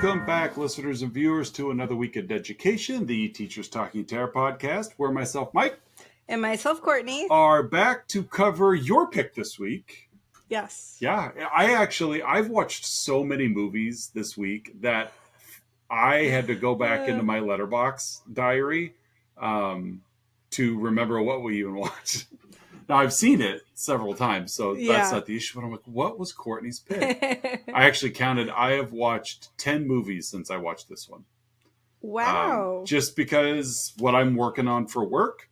Welcome back, listeners and viewers, to another week of education, the Teachers Talking Terror podcast, where myself, Mike, and myself, Courtney, are back to cover your pick this week. Yes. Yeah, I've watched so many movies this week that I had to go back into my letterbox diary to remember what we even watched. Now, I've seen it several times, so that's not the issue. But I'm like, what was Courtney's pick? I actually counted. I have watched 10 movies since I watched this one. Wow. Just because what I'm working on for work,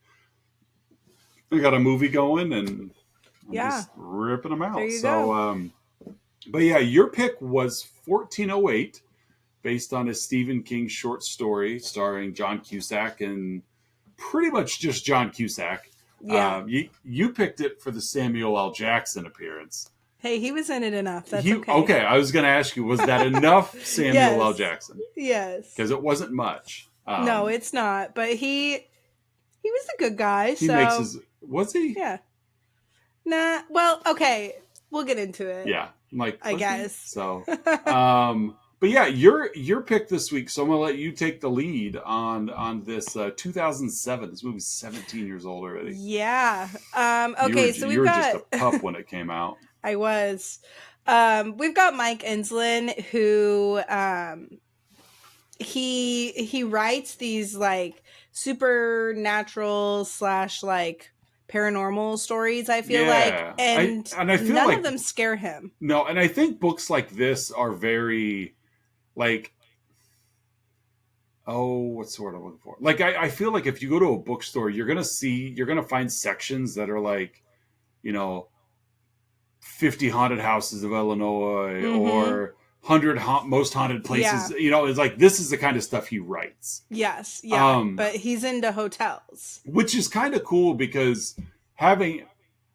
I got a movie going and I'm just ripping them out. There you go. But yeah, your pick was 1408, based on a Stephen King short story starring John Cusack and pretty much just John Cusack. Yeah. You picked it for the Samuel L. Jackson appearance. Hey, he was in it enough. That's okay. Okay, I was going to ask you, was that enough Samuel L. Jackson? Yes. Because it wasn't much. No, it's not. But he was a good guy. Was he? Yeah. Nah. Well, okay. We'll get into it. Yeah. I guess. So, but yeah, your pick this week. So I'm gonna let you take the lead on this 2007. This movie's 17 years old already. Yeah. Okay. You were just a pup when it came out. I was. We've got Mike Enslin, who he writes these like supernatural / like paranormal stories, I feel like, and I feel none of them scare him. No, and I think books like this are very like, what's the word I'm looking for? Like, I feel like if you go to a bookstore, you're gonna find sections that are like, 50 haunted houses of Illinois or 100 most haunted places. Yeah. It's like, this is the kind of stuff he writes. Yes. Yeah. But he's into hotels, which is kind of cool because having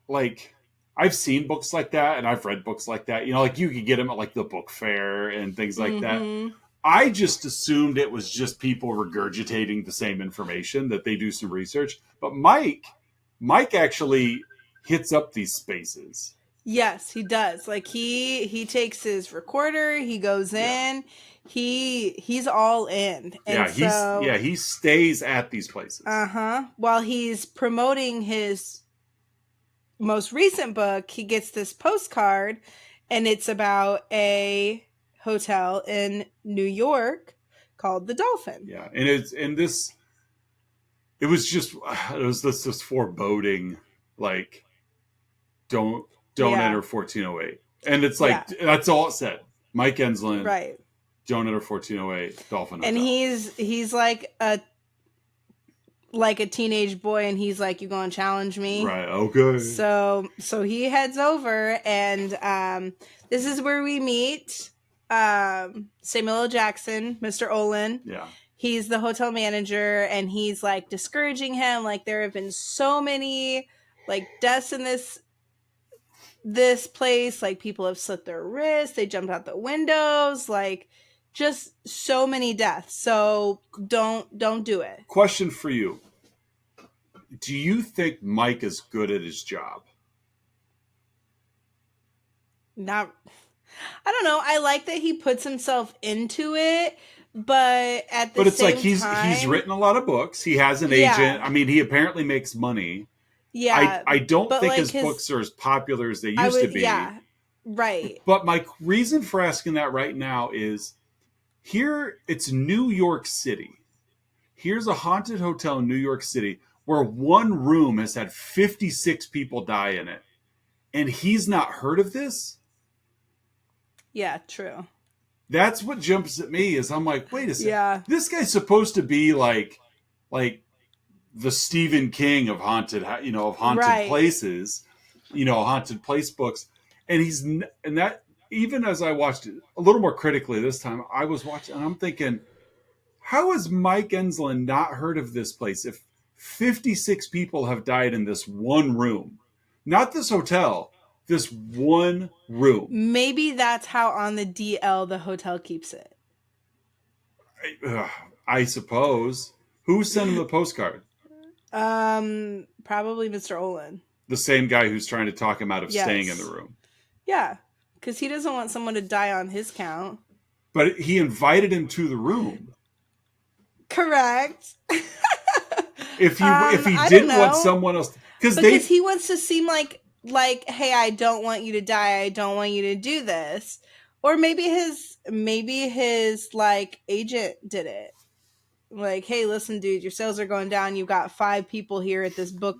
like, I've seen books like that and I've read books like that, like you could get them at like the book fair and things like that. I just assumed it was just people regurgitating the same information, that they do some research. But Mike actually hits up these spaces. Yes, he does. Like he takes his recorder, he goes in, he's all in. And he stays at these places. While he's promoting his most recent book, he gets this postcard, and it's about a hotel in New York called the Dolphin. Yeah, and it was this foreboding, like, don't enter 1408, and it's like that's all it said. Mike Enslin, right? Don't enter 1408 Dolphin Hotel. And he's like a teenage boy, and he's like, "You gonna challenge me?" Right. Okay. So he heads over, and this is where we meet Samuel L. Jackson, Mr. Olin. Yeah. He's the hotel manager, and he's like discouraging him. Like, there have been so many like deaths in this place. Like, people have slit their wrists, they jumped out the windows, like, just so many deaths. So don't do it. Question for you. Do you think Mike is good at his job? I don't know. I like that he puts himself into it, but at the same time, he's written a lot of books. He has an agent. I mean, he apparently makes money. Yeah. I don't think like his books are as popular as they used to be. Yeah. Right. But my reason for asking that right now is, here it's New York City. Here's a haunted hotel in New York City where one room has had 56 people die in it, and he's not heard of this? Yeah, true. That's what jumps at me, is I'm like, wait a second. Yeah. This guy's supposed to be like the Stephen King of haunted places, haunted place books. And that, even as I watched it a little more critically this time, I was watching and I'm thinking, how has Mike Enslin not heard of this place if 56 people have died in this one room? Not this hotel, this one room. Maybe that's how on the DL the hotel keeps it. I suppose. Who sent him the postcard? Probably Mr. Olin. The same guy who's trying to talk him out of staying in the room. Yeah, because he doesn't want someone to die on his count. But he invited him to the room. Correct. If he I don't didn't want know. someone else, because he wants to seem like hey, I don't want you to die. I don't want you to do this. Or maybe his like agent did it. Like, hey, listen, dude, your sales are going down. You've got 5 people here at this book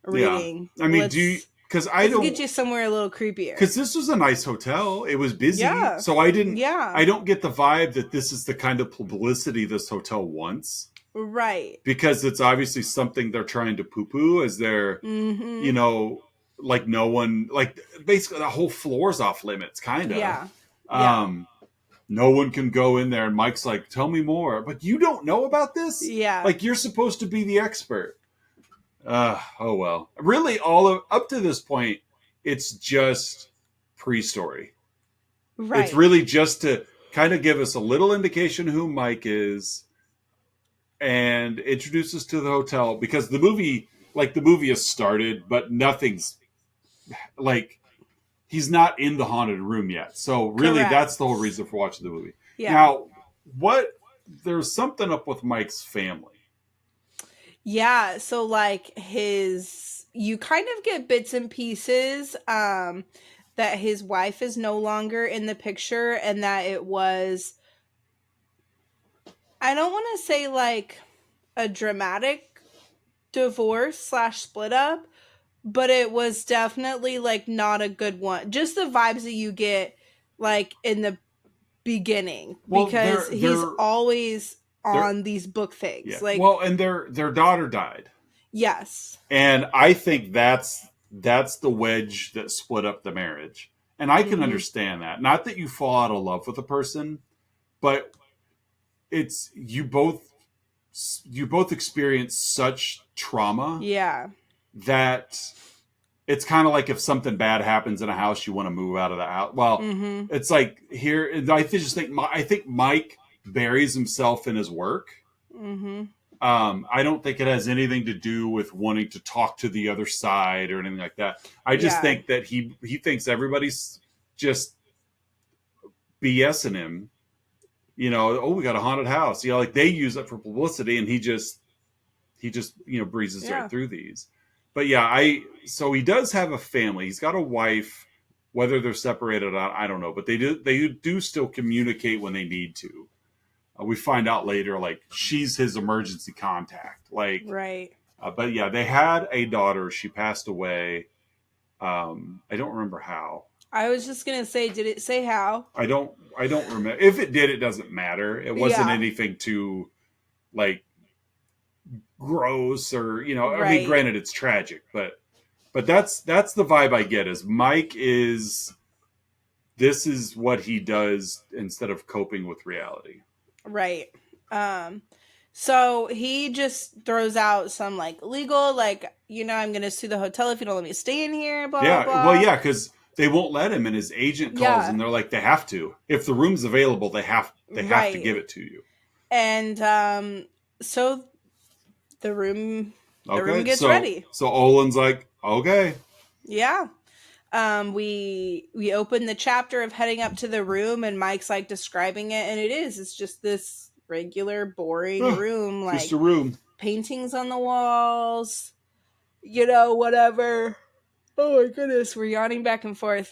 reading. I mean, let's get you somewhere a little creepier. Because this was a nice hotel. It was busy. Yeah. So I don't get the vibe that this is the kind of publicity this hotel wants. Right. Because it's obviously something they're trying to poo-poo as they're, you know, like no one, like basically the whole floor's off limits, kind of. Yeah. No one can go in there. And Mike's like, tell me more. But you don't know about this? Yeah. Like, you're supposed to be the expert. Oh, well. Really, up to this point, it's just pre-story. Right. It's really just to kind of give us a little indication who Mike is and introduce us to the hotel. Because the movie has started, but nothing's like... He's not in the haunted room yet. So really, Correct. That's the whole reason for watching the movie. Yeah. Now, there's something up with Mike's family. Yeah. So like you kind of get bits and pieces that his wife is no longer in the picture and that it was, I don't want to say like a dramatic divorce / split up, but it was definitely like not a good one. Just the vibes that you get like in the beginning, because he's always on these book things. Yeah. Like, and their daughter died. Yes. And I think that's the wedge that split up the marriage. And I can understand that. Not that you fall out of love with a person, but it's you both experience such trauma. Yeah. That it's kind of like if something bad happens in a house, you want to move out of the house. Well, it's like here. I think Mike buries himself in his work. I don't think it has anything to do with wanting to talk to the other side or anything like that. I just think that he thinks everybody's just BSing him. You know, we got a haunted house. You know, like they use it for publicity, and he just breezes right through these. But so he does have a family. He's got a wife. Whether they're separated or not, I don't know. But they do still communicate when they need to. We find out later, like she's his emergency contact. Like, right. But yeah, they had a daughter. She passed away. I don't remember how. I was just gonna say, did it say how? I don't remember. If it did, it doesn't matter. It wasn't anything too, like, gross or I mean, granted it's tragic, but that's the vibe I get is Mike this is what he does instead of coping with reality. Right. So he just throws out some like legal, like, I'm gonna sue the hotel if you don't let me stay in here, blah blah blah. Well, because they won't let him, and his agent calls and they're like, they have to. If the room's available, they have to give it to you. And so the room gets ready. So Olin's like, okay. Yeah. We open the chapter of heading up to the room, and Mike's like describing it, and it's just this regular boring room, like just a room. Paintings on the walls, whatever. Oh my goodness, we're yawning back and forth.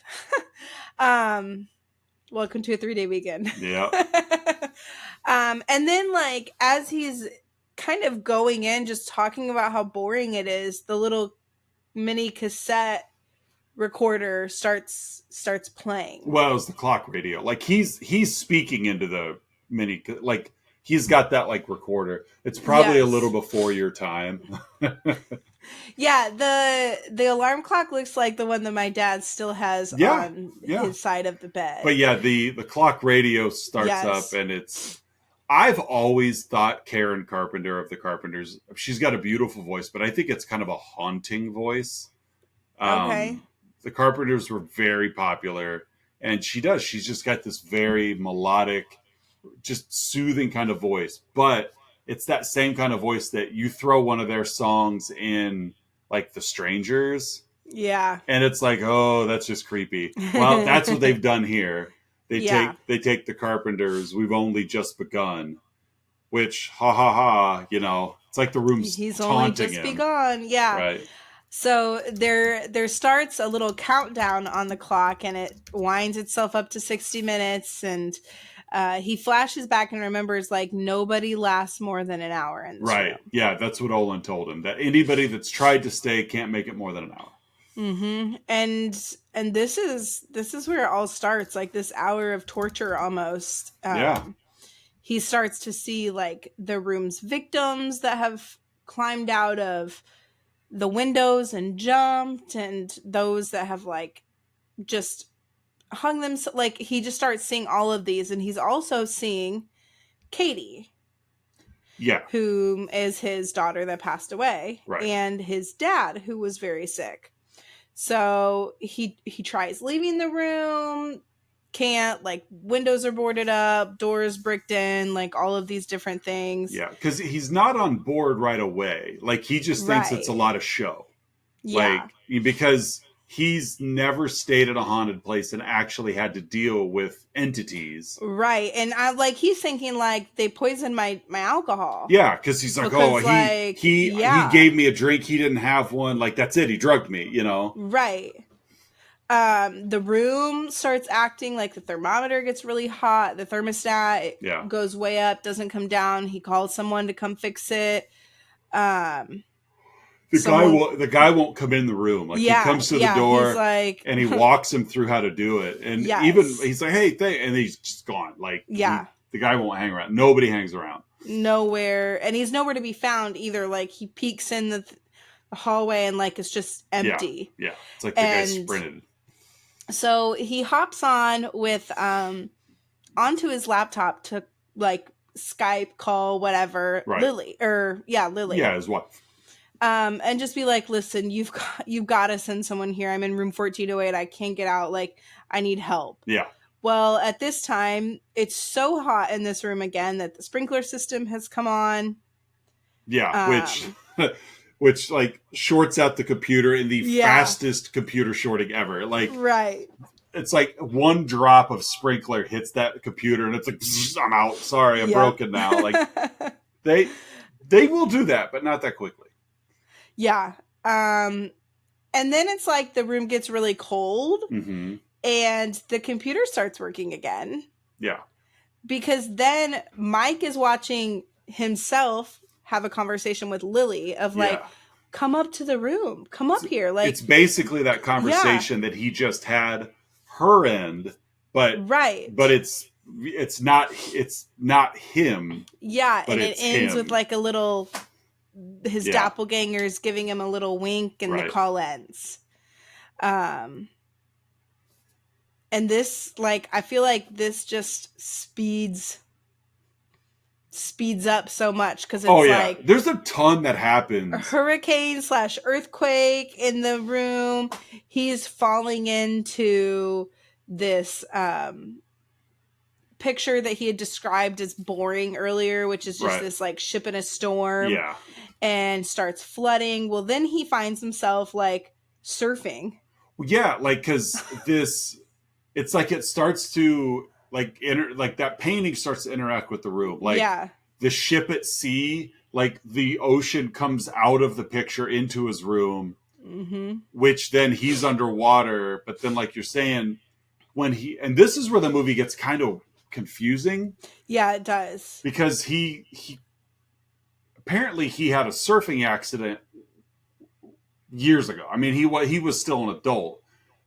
Welcome to a 3-day weekend. Yeah. And then like as he's kind of going in, just talking about how boring it is, the little mini cassette recorder starts playing. Well, it was the clock radio. Like he's speaking into the mini, like he's got that like recorder. It's probably a little before your time. Yeah, the alarm clock looks like the one that my dad still has on his side of the bed. But yeah, the clock radio starts up, and it's... I've always thought Karen Carpenter of the Carpenters, she's got a beautiful voice, but I think it's kind of a haunting voice. Okay. The Carpenters were very popular, and she's just got this very melodic, just soothing kind of voice. But it's that same kind of voice that you throw one of their songs in, like The Strangers. Yeah. And it's like, oh, that's just creepy. Well, that's what they've done here. Yeah. They take the Carpenters. We've only just begun. Which, ha ha ha, it's like the room's He's only taunting just him. begun. Yeah. Right. So there starts a little countdown on the clock, and it winds itself up to 60 minutes, and he flashes back and remembers like nobody lasts more than an hour in this Right. room. Yeah, that's what Olin told him. That anybody that's tried to stay can't make it more than an hour. Mm-hmm. And this is where it all starts, like this hour of torture almost. Yeah. He starts to see like the room's victims that have climbed out of the windows and jumped, and those that have like just hung themselves. Like he just starts seeing all of these, and he's also seeing Katie. Yeah. Who is his daughter that passed away. Right. And his dad, who was very sick. So he tries leaving the room, can't, like windows are boarded up, doors bricked in, like all of these different things. Yeah, because he's not on board right away. Like he just thinks it's a lot of show. Yeah. Like because he's never stayed at a haunted place and actually had to deal with entities. Right. And he's thinking like they poisoned my alcohol. Yeah, because he's like, he gave me a drink, he didn't have one, like that's it, he drugged me, Right. The room starts acting like the thermometer gets really hot, the thermostat goes way up, doesn't come down. He calls someone to come fix it. The guy won't come in the room. Like he comes to the door, he's like, and he walks him through how to do it. And even he's like, "Hey, and he's just gone." Like, the guy won't hang around. Nobody hangs around. Nowhere, and he's nowhere to be found either. Like he peeks in the hallway, and like it's just empty. Yeah, it's like the guy sprinted. So he hops on with onto his laptop to like Skype call whatever Lily. Yeah, his wife. And just be like, listen, you've got to send someone here. I'm in room 1408. I can't get out. Like, I need help. Yeah. Well, at this time, it's so hot in this room again that the sprinkler system has come on. Yeah, which like shorts out the computer in the fastest computer shorting ever. Like, right. It's like one drop of sprinkler hits that computer, and it's like, I'm out. Sorry, I'm broken now. Like, they will do that, but not that quickly. Yeah. And then it's like the room gets really cold, and the computer starts working again. Yeah. Because then Mike is watching himself have a conversation with Lily of like, come up to the room, come up here. Like, it's basically that conversation that he just had her end, but it's not him. Yeah, and it ends with like a little his doppelgangers giving him a little wink, and the call ends. And this, like, I feel like this just speeds up so much because it's like there's a ton that happens. A hurricane / earthquake in the room. He's falling into this picture that he had described as boring earlier, which is just this like ship in a storm. Yeah. And starts flooding. Well, then he finds himself like surfing. Yeah, like because it's like it starts to like that painting starts to interact with the room. Like the ship at sea, like the ocean comes out of the picture into his room, which then he's underwater. But then, like you're saying, and this is where the movie gets kind of confusing. Yeah, it does. Because he apparently he had a surfing accident years ago. I mean, he was still an adult,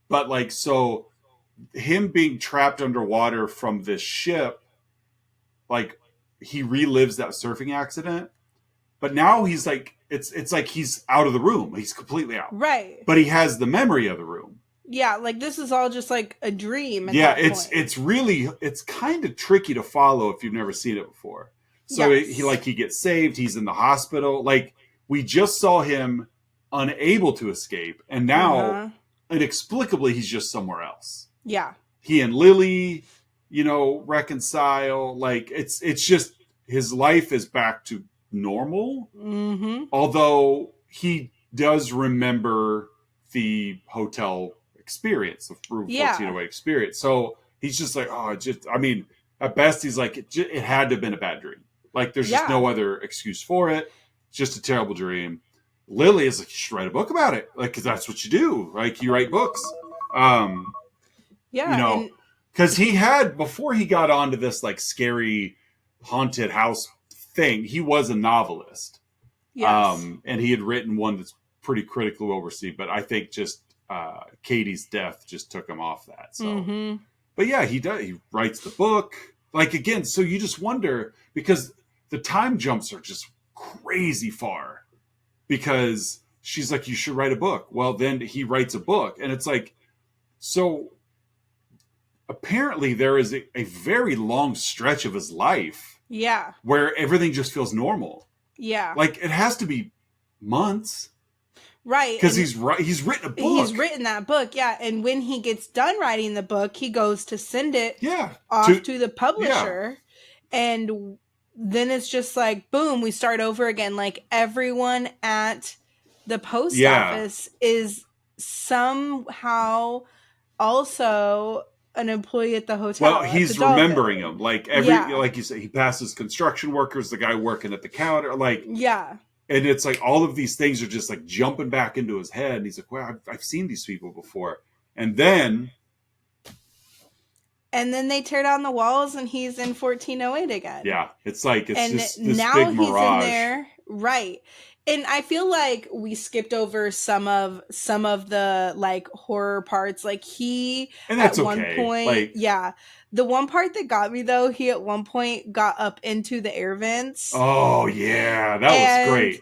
but like, so him being trapped underwater from this ship, like he relives that surfing accident, but now he's like, it's like he's out of the room. He's completely out. Right. But he has the memory of the room. Yeah, like this is all just like a dream. It's really, it's kind of tricky to follow if you've never seen it before. So he gets saved. He's in the hospital. Like we just saw him unable to escape, and now inexplicably he's just somewhere else. Yeah. He and Lily, reconcile. Like it's just his life is back to normal. Although he does remember the hotel experience, the room 1408 experience. So he's just like, oh, at best, he's like, it had to have been a bad dream. Like, there's just no other excuse for it. It's just a terrible dream. Lily is like, you should write a book about it. Like, because that's what you do. Like, you write books. Because he had, before he got onto this, like, scary haunted house thing, he was a novelist. Yes. And he had written one that's pretty critically well received. But I think just Katie's death just took him off that. So, But yeah, he does. He writes the book. Like, again, so you just wonder, because the time jumps are just crazy far. Because she's like, you should write a book. Well, then he writes a book. And it's like, so apparently there is a very long stretch of his life. Yeah. Where everything just feels normal. Yeah. Like, it has to be months. Right. Because he's written a book. He's written that book, yeah. And when he gets done writing the book, he goes to send it off to the publisher. Yeah. And then it's just like, boom, we start over again. Like, everyone at the post office is somehow also an employee at the hotel. Well, he's remembering them. Like, like you say, he passes construction workers, the guy working at the counter. Like, yeah. And it's like all of these things are just like jumping back into his head. And he's like, well, I've seen these people before. And then they tear down the walls and he's in 1408 again. Yeah. It's like, it's just this now big mirage. He's in there. Right. And I feel like we skipped over some of the like horror parts. Like and that's at one point, like, yeah. The one part that got me though, he at one point got up into the air vents. Oh yeah, that was great.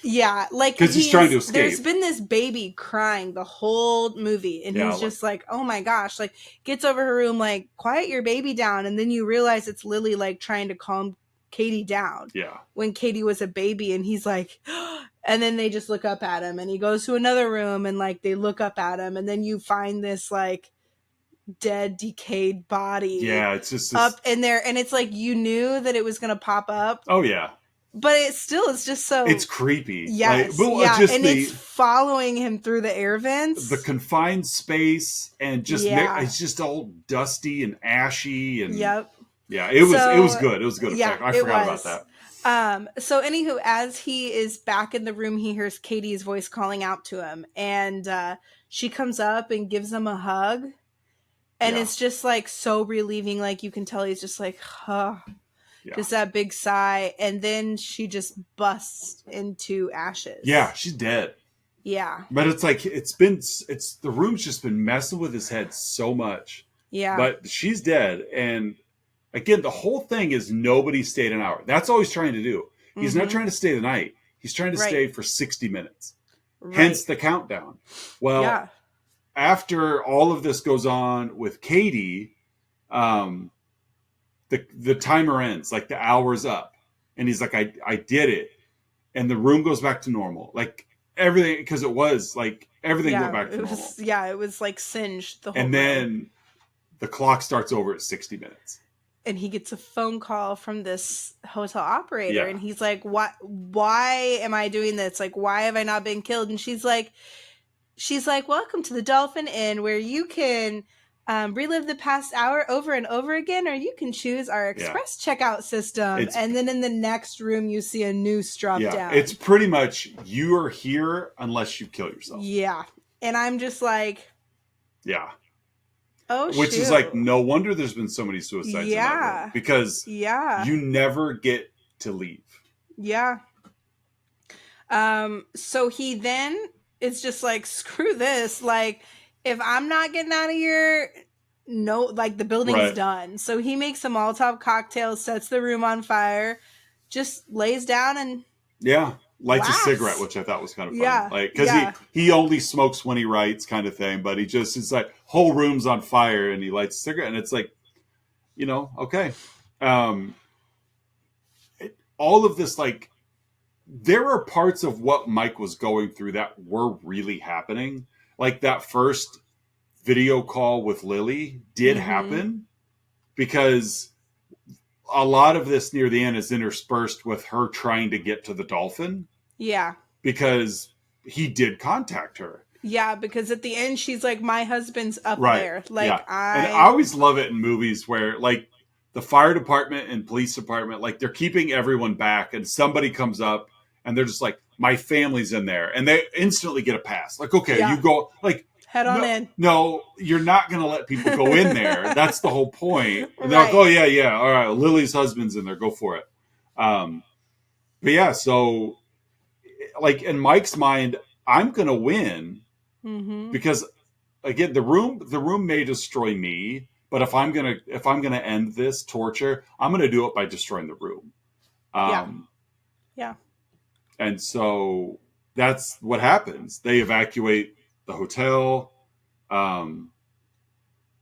Yeah, like because he's trying to escape. There's been this baby crying the whole movie, and he's just like, "Oh my gosh!" Like, gets over her room, like, "Quiet your baby down," and then you realize it's Lily, like, trying to calm Katie down. Yeah, when Katie was a baby, and he's like, and then they just look up at him, and he goes to another room, and like they look up at him, and then you find this like dead, decayed body. Yeah, it's just up in there, and it's like you knew that it was gonna pop up. Oh yeah. But it's just so... It's creepy. Yes. Like, it's following him through the air vents. The confined space and just... it's just all dusty and ashy. And yep. Yeah, it was good. It was a good effect. I forgot about that. So anywho, as he is back in the room, he hears Katie's voice calling out to him. And she comes up and gives him a hug. And it's just like so relieving. Like you can tell he's just like, huh. Yeah. Just that big sigh, and then she just busts into ashes. Yeah, she's dead. Yeah. But it's like, the room's just been messing with his head so much. Yeah. But she's dead. And again, the whole thing is nobody stayed an hour. That's all he's trying to do. He's not trying to stay the night. He's trying to stay for 60 minutes. Right. Hence the countdown. Well, after all of this goes on with Katie, the timer ends, like the hour's up, and he's like, I did it, and the room goes back to normal, like everything, because it was like everything went back to normal. It was like singed the whole. And then the clock starts over at 60 minutes, and he gets a phone call from this hotel operator, and he's like, why am I doing this? Like, why have I not been killed? And she's like, welcome to the Dolphin Inn, where you can relive the past hour over and over again, or you can choose our express checkout system. And then in the next room, you see a noose drop down. It's pretty much, you are here unless you kill yourself. Yeah. And I'm just like... Yeah. Oh, which is like, no wonder there's been so many suicides in that room, because you never get to leave. Yeah. So he then is just like, screw this. Like, if I'm not getting out of here, no, like the building's done. So he makes a Molotov cocktail, sets the room on fire, just lays down and lights a cigarette, which I thought was kind of fun. Yeah, like, because he only smokes when he writes, kind of thing. But it's like whole room's on fire, and he lights a cigarette, and it's like, okay. All of this, like, there are parts of what Mike was going through that were really happening. Like that first video call with Lily did happen, because a lot of this near the end is interspersed with her trying to get to the Dolphin. Yeah. Because he did contact her. Yeah, because at the end she's like, my husband's up Right. there. Yeah. Like And I I always love it in movies where like the fire department and police department, like they're keeping everyone back and somebody comes up and they're just like, my family's in there. And they instantly get a pass. Like, okay, you yeah, go like, head on no, in. no, you're not going to let people go in there. That's the whole point. And they're like, oh Right. yeah, yeah. All right. Lily's husband's in there. Go for it. Um, but yeah, so like in Mike's mind, I'm going to win Mm-hmm. because again, the room may destroy me, but if I'm gonna end this torture, I'm gonna do it by destroying the room. Yeah. Um, Yeah. and so that's what happens. They evacuate the hotel, um,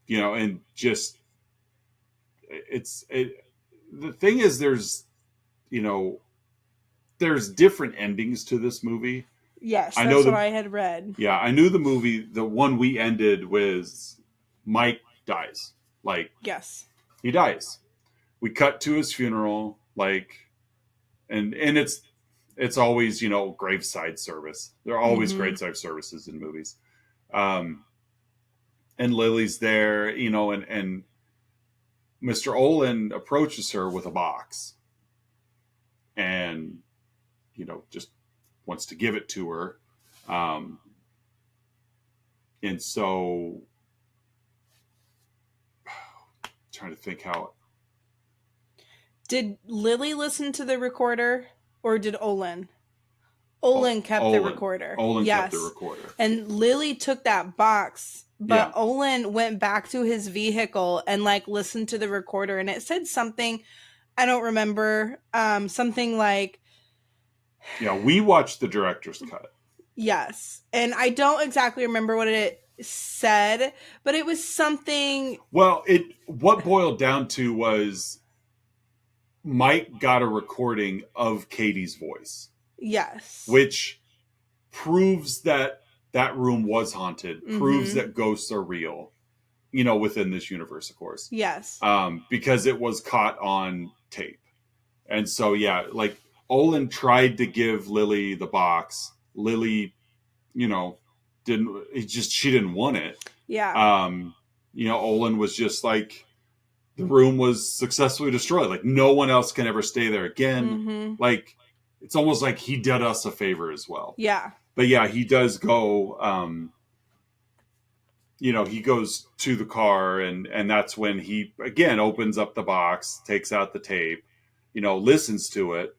and just the thing is, you know, there's different endings to this movie. Yes, I know that's what the I had read. Yeah, I knew the movie. The one we ended was Mike dies. Like Yes. he dies. We cut to his funeral, like, and it's always graveside service. There are always Mm-hmm. graveside services in movies. Um, and Lily's there, and Mr. Olin approaches her with a box, and just wants to give it to her. Um, and so, trying to think how. Did Lily listen to the recorder or did Olin? Olin kept the recorder. Olin kept the Yes. recorder. And Lily took that box, but Yeah. Olin went back to his vehicle and like listened to the recorder, and it said something, I don't remember, something like, Yeah, we watched the director's cut. yes. And I don't exactly remember what it said, but it was something. Well, what boiled down to was Mike got a recording of Katie's voice, Yes. which proves that that room was haunted, proves Mhm. that ghosts are real, within this universe, of course. Yes. Because it was caught on tape. And so, yeah, like Olin tried to give Lily the box. Lily, she didn't want it. Yeah. Olin was just like, the room was successfully destroyed. Like no one else can ever stay there again. Mm-hmm. Like it's almost like he did us a favor as well. Yeah. But yeah, he does go, he goes to the car and that's when he again opens up the box, takes out the tape, listens to it.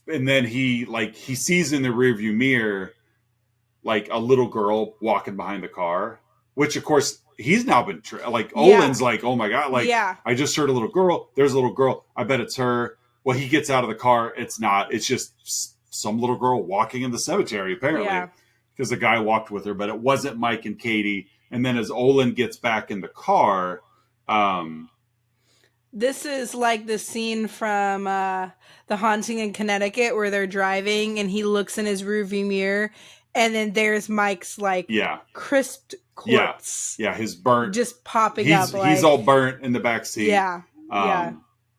And then he sees in the rearview mirror, like a little girl walking behind the car, which of course he's now been Olin's like, oh my God, like I just heard a little girl. There's a little girl. I bet it's her. Well, he gets out of the car. It's not. It's just some little girl walking in the cemetery, apparently, because the guy walked with her, but it wasn't Mike and Katie. And then as Olin gets back in the car, this is like the scene from The Haunting in Connecticut where they're driving and he looks in his rearview mirror and then there's Mike's crisped corpse. Yeah, his burnt. Just popping up. He's all burnt in the back seat. Yeah.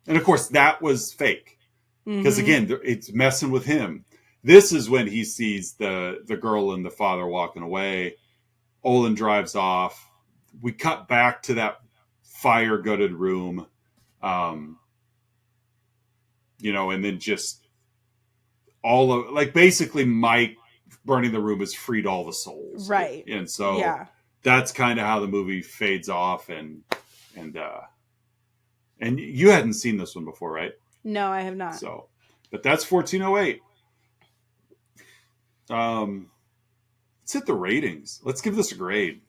And of course that was fake. Because again, it's messing with him. This is when he sees the girl and the father walking away. Olin drives off. We cut back to that fire gutted room. And then just all of basically Mike burning the room has freed all the souls. Right. And so that's kind of how the movie fades off and you hadn't seen this one before, right? No, I have not. So, but that's 1408. Let's hit the ratings. Let's give this a grade.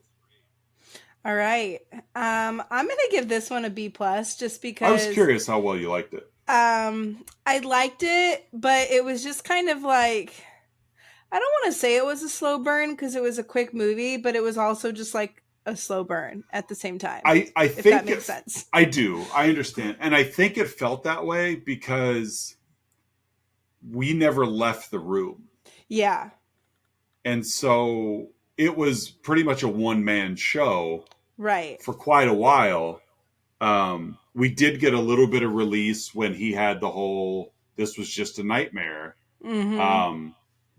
All right. I'm going to give this one a B plus just because I was curious how well you liked it. I liked it, but it was just kind of like, I don't want to say it was a slow burn because it was a quick movie, but it was also just like a slow burn at the same time. I think if that makes sense. I do. I understand. And I think it felt that way because we never left the room. Yeah. And so it was pretty much a one-man show. Right. For quite a while. We did get a little bit of release when he had the whole, this was just a nightmare. Mm-hmm.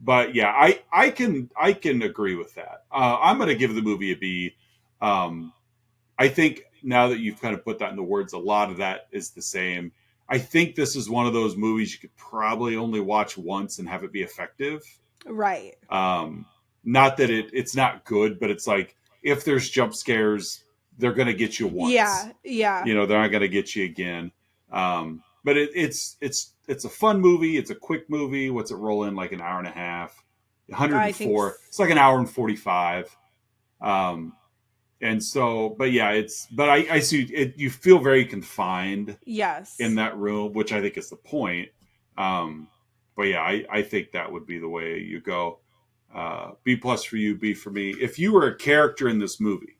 but yeah, I can agree with that. I'm going to give the movie a B. I think now that you've kind of put that into words, a lot of that is the same. I think this is one of those movies you could probably only watch once and have it be effective. Right. Not that it's not good, but it's like if there's jump scares, they're going to get you once. Yeah. Yeah. You know, they're not going to get you again. But it's a fun movie. It's a quick movie. What's it roll in like an hour and a half? 104. It's like an hour and 45. And so, but yeah, I see it. You feel very confined. Yes. In that room, which I think is the point. But yeah, I think that would be the way you go. B plus for you, B for me. If you were a character in this movie,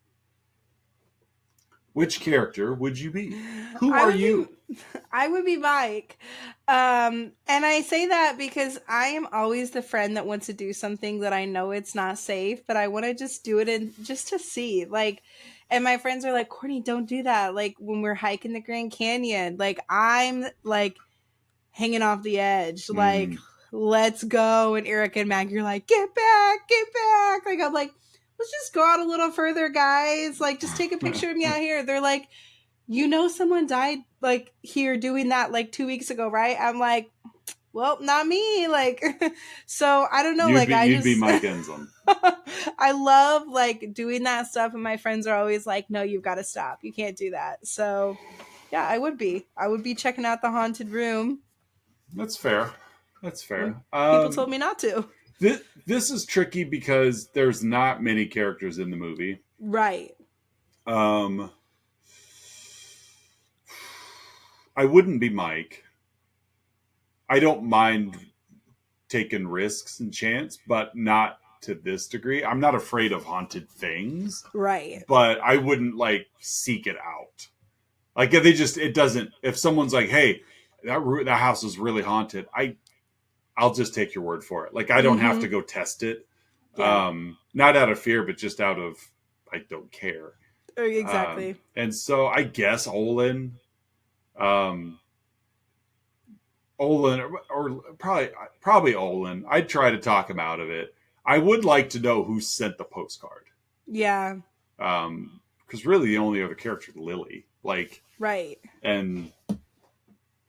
which character would you be? Who are you? I would be Mike. And I say that because I am always the friend that wants to do something that I know it's not safe, but I want to just do it and just to see. Like, and my friends are like, Courtney, don't do that. Like when we're hiking the Grand Canyon, like I'm like hanging off the edge, like, let's go. And Eric and Maggie are like, get back, get back. Like, I'm like, let's just go out a little further, guys. Like, just take a picture of me out here. They're like, you know, someone died like here doing that like 2 weeks ago, right? I'm like, well, not me. Like, so I don't know. You'd be Mike Enslin. I love like doing that stuff. And my friends are always like, no, you've got to stop. You can't do that. So yeah, I would be checking out the haunted room. That's fair. That's fair. People told me not to. This is tricky because there's not many characters in the movie. Right. I wouldn't be Mike. I don't mind taking risks and chance, but not to this degree. I'm not afraid of haunted things. Right. But I wouldn't like seek it out. Like if someone's like, hey, that house is really haunted, I'll just take your word for it. Like I don't have to go test it. Yeah. Not out of fear, but just out of I don't care. Exactly. And so I guess Olin, or probably Olin. I'd try to talk him out of it. I would like to know who sent the postcard. Yeah. Because really the only other character is Lily. Like right. And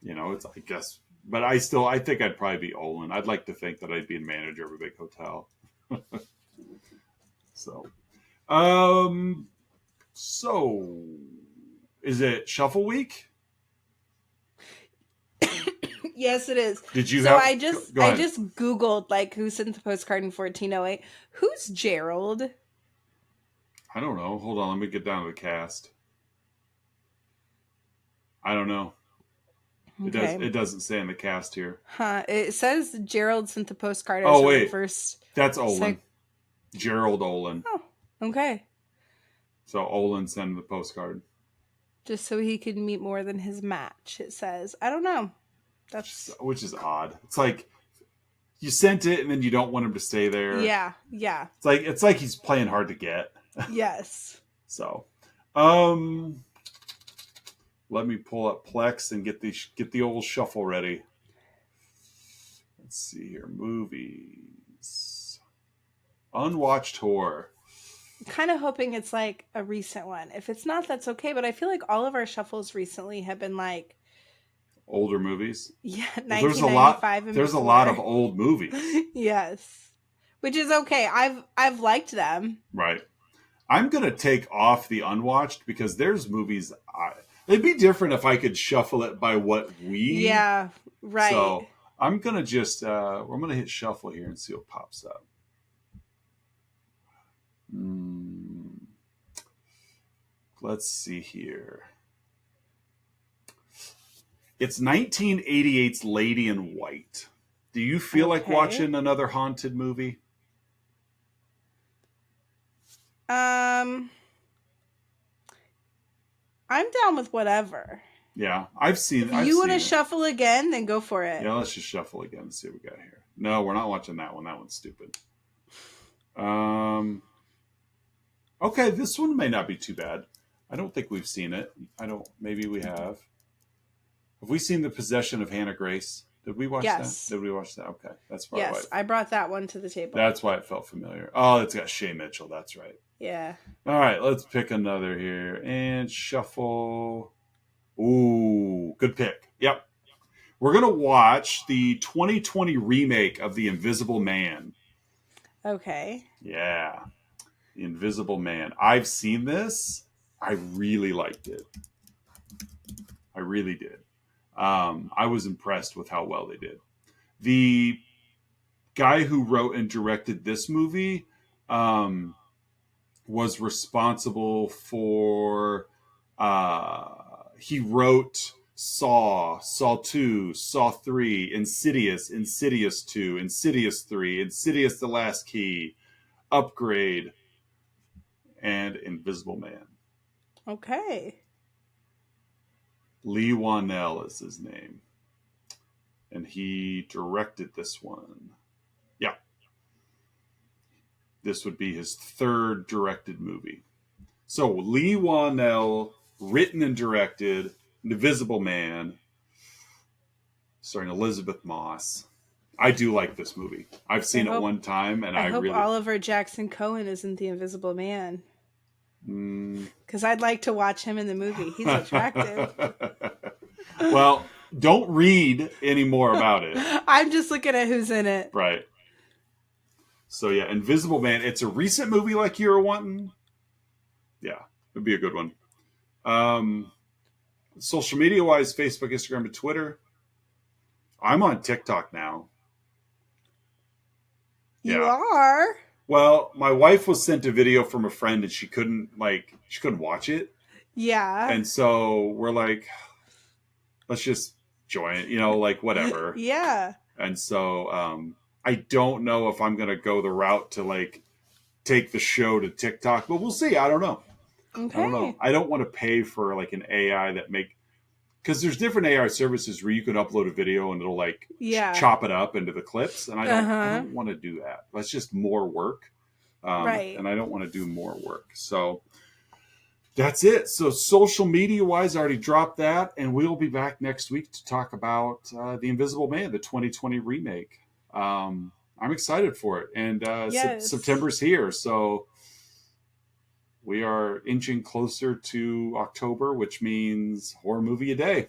you know, it's I guess, but I think I'd probably be Olin. I'd like to think that I'd be a manager of a big hotel. So is it Shuffle Week? Yes, it is. Did you? So I just Googled like who sent the postcard in 1408. Who's Gerald? I don't know. Hold on, let me get down to the cast. I don't know. Okay. It doesn't say in the cast here. Huh? It says Gerald sent the postcard. Oh wait, first. That's Olin. Gerald Olin. Oh, okay. So Olin sent the postcard. Just so he could meet more than his match. It says. I don't know. Which is odd. It's like you sent it and then you don't want him to stay there. Yeah, yeah. It's like he's playing hard to get. Yes. So, let me pull up Plex and get the old shuffle ready. Let's see here, movies, unwatched horror. I'm kind of hoping it's like a recent one. If it's not, that's okay. But I feel like all of our shuffles recently have been like older movies. Yeah, well, there's a lot of old movies. Yes, which is okay. I've liked them. Right. I'm gonna take off the unwatched because there's movies. It'd be different if I could shuffle it by what we. Yeah. Right. So I'm gonna just I'm gonna hit shuffle here and see what pops up. Let's see here. It's 1988's Lady in White. Do you feel like watching another haunted movie? I'm down with whatever. Yeah, I've seen. If you want to shuffle again, then go for it. Yeah, let's just shuffle again and see what we got here. No, we're not watching that one. That one's stupid. Okay, this one may not be too bad. I don't think we've seen it. Maybe we have. Have we seen The Possession of Hannah Grace? Did we watch Yes. that? Did we watch that? Okay, that's probably Yes, I brought that one to the table. That's why it felt familiar. Oh, it's got Shay Mitchell. That's right. Yeah. All right, let's pick another here and shuffle. Ooh, good pick. Yep. We're going to watch the 2020 remake of The Invisible Man. Okay. Yeah. The Invisible Man. I've seen this. I really liked it. I really did. I was impressed with how well they did. The guy who wrote and directed this movie was responsible for he wrote Saw 2, Saw 3, Insidious, Insidious 2, Insidious 3, Insidious The Last Key, Upgrade, and Invisible Man. Okay. Lee Wanell is his name. And he directed this one. Yeah. This would be his third directed movie. So Lee Wanell, written and directed Invisible Man, starring Elizabeth Moss. I do like this movie. I've seen it one time, and I hope really... Oliver Jackson Cohen isn't the Invisible Man. Because I'd like to watch him in the movie. He's attractive. Well, don't read any more about it. I'm just looking at who's in it. Right. So yeah, Invisible Man. It's a recent movie like you were wanting. Yeah, it'd be a good one. Social media wise, Facebook, Instagram, and Twitter. I'm on TikTok now. You are? Well, my wife was sent a video from a friend and she couldn't watch it. Yeah. And so we're like, let's just join it, whatever. Yeah. And so I don't know if I'm going to go the route to take the show to TikTok, but we'll see. I don't know. Okay. I don't know. I don't want to pay for an AI because there's different AI services where you can upload a video and it'll chop it up into the clips. And I don't want to do that. That's just more work. Right. And I don't want to do more work. So that's it. So social media wise, I already dropped that. And we'll be back next week to talk about The Invisible Man, the 2020 remake. I'm excited for it. And yes. September's here. So we are inching closer to October, which means horror movie a day.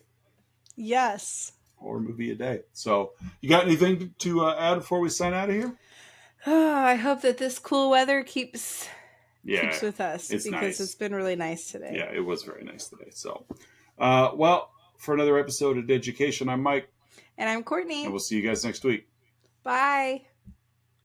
Yes. Horror movie a day. So you got anything to add before we sign out of here? I hope that this cool weather keeps with us because nice. It's been really nice today. Yeah, it was very nice today. So, well, for another episode of Education, I'm Mike. And I'm Courtney. And we'll see you guys next week. Bye.